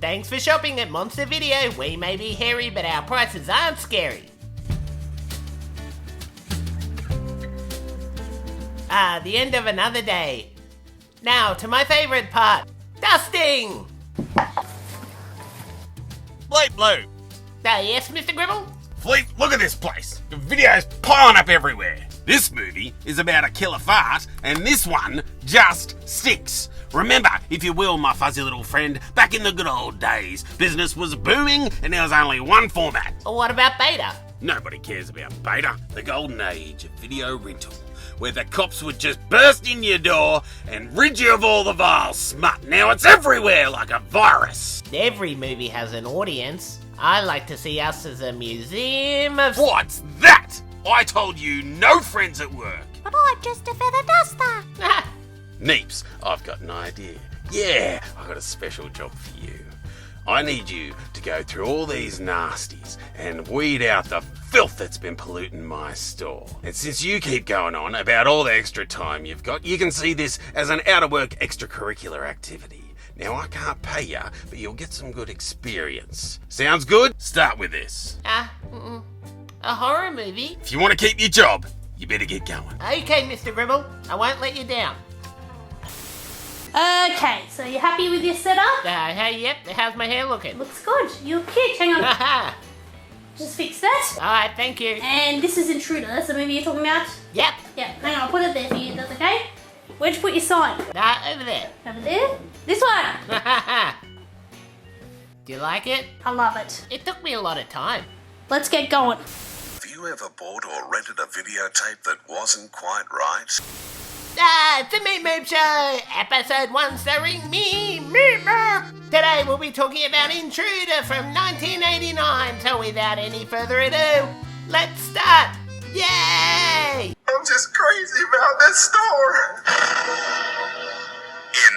Thanks for shopping at Monster Video. We may be hairy, but our prices aren't scary. The end of another day. Now, to my favourite part, dusting! Bleep Blue! Yes, Mr. Gribble? Fleet, look at this place. The video's piling up everywhere. This movie is about a killer fart, and this one just sticks. Remember, if you will, my fuzzy little friend, back in the good old days, business was booming and there was only one format. What about beta? Nobody cares about beta, the golden age of video rental, where the cops would just burst in your door and rid you of all the vile smut. Now it's everywhere like a virus. Every movie has an audience. I like to see us as a museum of... What's that? I told you no friends at work. But I'm just a feather duster. Neeps, I've got an idea. Yeah, I've got a special job for you. I need you to go through all these nasties and weed out the filth that's been polluting my store. And since you keep going on about all the extra time you've got, you can see this as an out-of-work extracurricular activity. Now, I can't pay you, but you'll get some good experience. Sounds good? Start with this. A horror movie? If you want to keep your job, you better get going. Okay, Mr. Gribble. I won't let you down. Okay, so you happy with your setup? Hey, yep, how's my hair looking? Looks good. You look cute. Hang on. Haha. Just fix that. Alright, thank you. And this is Intruder. That's the movie you're talking about? Yep. Yeah, hang on. I'll put it there for you. That's okay? Where'd you put your sign? Over there. Over there? This one. Do you like it? I love it. It took me a lot of time. Let's get going. Have you ever bought or rented a videotape that wasn't quite right? It's the Meep Moop Show, episode 1 starring me, Meep Moop. Today we'll be talking about Intruder from 1989, so without any further ado, let's start. Yay! I'm just crazy about this store.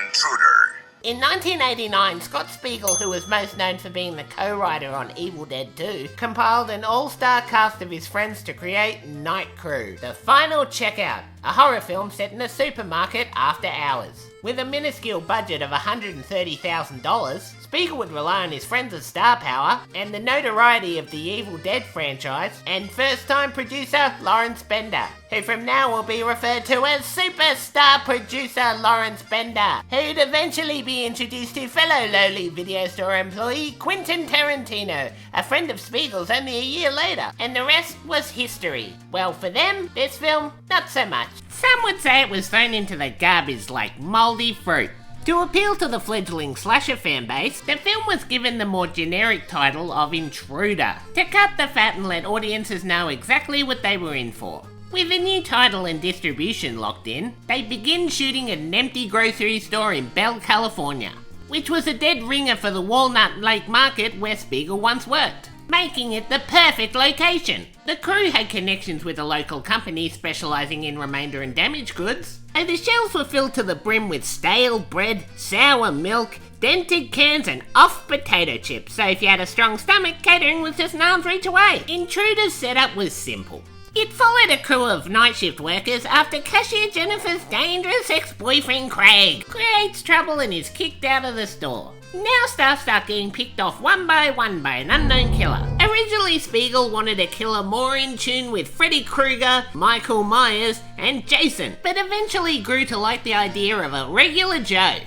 Intruder. In 1989, Scott Spiegel, who was most known for being the co-writer on Evil Dead 2, compiled an all-star cast of his friends to create Night Crew, The Final Checkout, a horror film set in a supermarket after hours. With a minuscule budget of $130,000, Spiegel would rely on his friends' star power and the notoriety of the Evil Dead franchise and first-time producer Lawrence Bender, who from now will be referred to as superstar producer Lawrence Bender, who'd eventually be introduced to fellow lowly video store employee Quentin Tarantino, a friend of Spiegel's only a year later, and the rest was history. Well, for them, this film, not so much. Some would say it was thrown into the garbage like mouldy fruit. To appeal to the fledgling slasher fanbase, the film was given the more generic title of Intruder, to cut the fat and let audiences know exactly what they were in for. With a new title and distribution locked in, they begin shooting at an empty grocery store in Bell, California, which was a dead ringer for the Walnut Lake Market where Spiegel once worked, making it the perfect location. The crew had connections with a local company specialising in remainder and damaged goods, and the shelves were filled to the brim with stale bread, sour milk, dented cans and off potato chips, so if you had a strong stomach, catering was just an arm's reach away. Intruder's setup was simple. It followed a crew of night shift workers after cashier Jennifer's dangerous ex-boyfriend Craig creates trouble and is kicked out of the store. Now staff start getting picked off one by an unknown killer. Originally, Spiegel wanted a killer more in tune with Freddy Krueger, Michael Myers, and Jason, but eventually grew to like the idea of a regular Joe.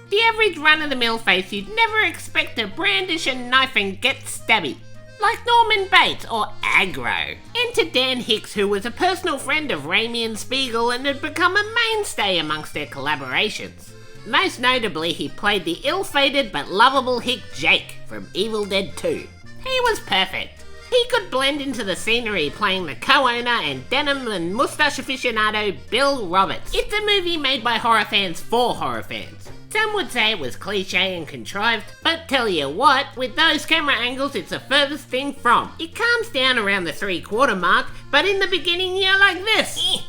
The average run-of-the-mill face you'd never expect to brandish a knife and get stabby. Like Norman Bates or Aggro. Enter Dan Hicks, who was a personal friend of Raimi and Spiegel and had become a mainstay amongst their collaborations. Most notably, he played the ill-fated but lovable hick Jake from Evil Dead 2. He was perfect. He could blend into the scenery playing the co-owner and denim and moustache aficionado Bill Roberts. It's a movie made by horror fans for horror fans. Some would say it was cliche and contrived, but tell you what, with those camera angles it's the furthest thing from. It calms down around the 3/4 mark, but in the beginning you're like this,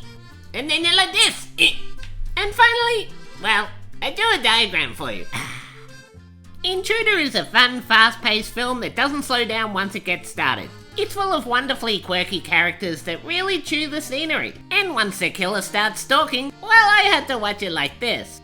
and then you're like this, and finally, well, I do a diagram for you. Intruder is a fun, fast-paced film that doesn't slow down once it gets started. It's full of wonderfully quirky characters that really chew the scenery. And once the killer starts stalking, well, I had to watch it like this.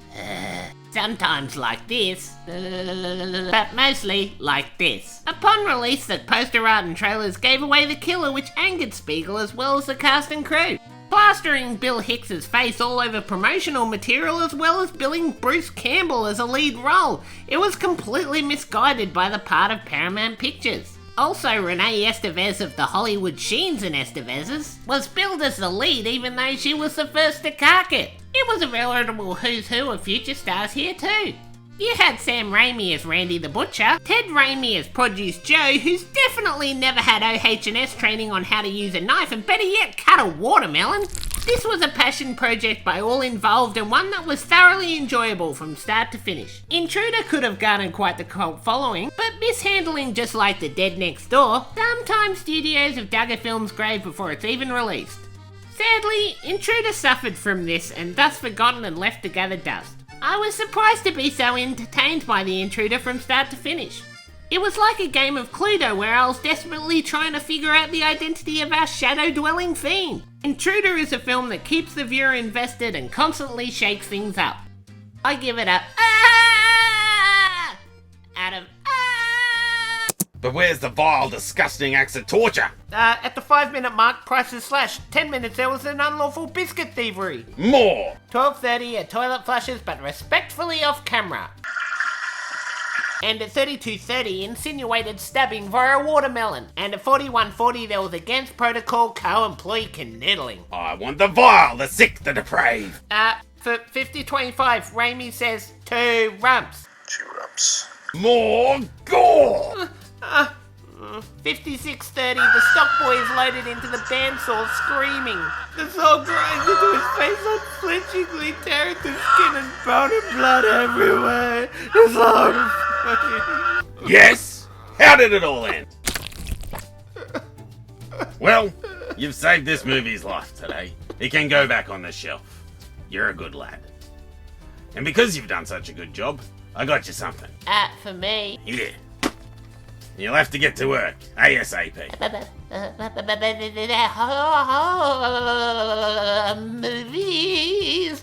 So sometimes like this, but mostly like this. Upon release, the poster art and trailers gave away the killer, which angered Spiegel as well as the cast and crew. Plastering Bill Hicks's face all over promotional material as well as billing Bruce Campbell as a lead role. It was completely misguided by the part of Paramount Pictures. Also, Renee Estevez of the Hollywood Sheens and Estevez's was billed as the lead even though she was the first to cark it. It was a veritable who's who of future stars here too. You had Sam Raimi as Randy the Butcher, Ted Raimi as Produce Joe, who's definitely never had OH&S training on how to use a knife and better yet cut a watermelon. This was a passion project by all involved and one that was thoroughly enjoyable from start to finish. Intruder could have garnered quite the cult following, but mishandling just like The Dead Next Door, sometimes studios have dug a film's grave before it's even released. Sadly, Intruder suffered from this and thus forgotten and left to gather dust. I was surprised to be so entertained by The Intruder from start to finish. It was like a game of Cluedo where I was desperately trying to figure out the identity of our shadow-dwelling fiend. Intruder is a film that keeps the viewer invested and constantly shakes things up. I give it a out of But where's the vile, disgusting acts of torture? At the 5-minute mark, prices slashed. 10 minutes there was an unlawful biscuit thievery. More! 12:30 at toilet flushes, but respectfully off camera. And at 32:30, insinuated stabbing via watermelon. And at 41:40, there was against protocol co-employee canoodling. I want the vile, the sick, the depraved. For 50:25, Raimi says 2 rumps. 2 rumps. More gore! 56:30, the stock boy is loaded into the bandsaw screaming. The saw grinds into his face unflinchingly, tearing through skin and bone and blood everywhere. It's horrifying. Yes? How did it all end? Well, you've saved this movie's life today. It can go back on the shelf. You're a good lad. And because you've done such a good job, I got you something. For me. Yeah. You'll have to get to work, ASAP. Movies.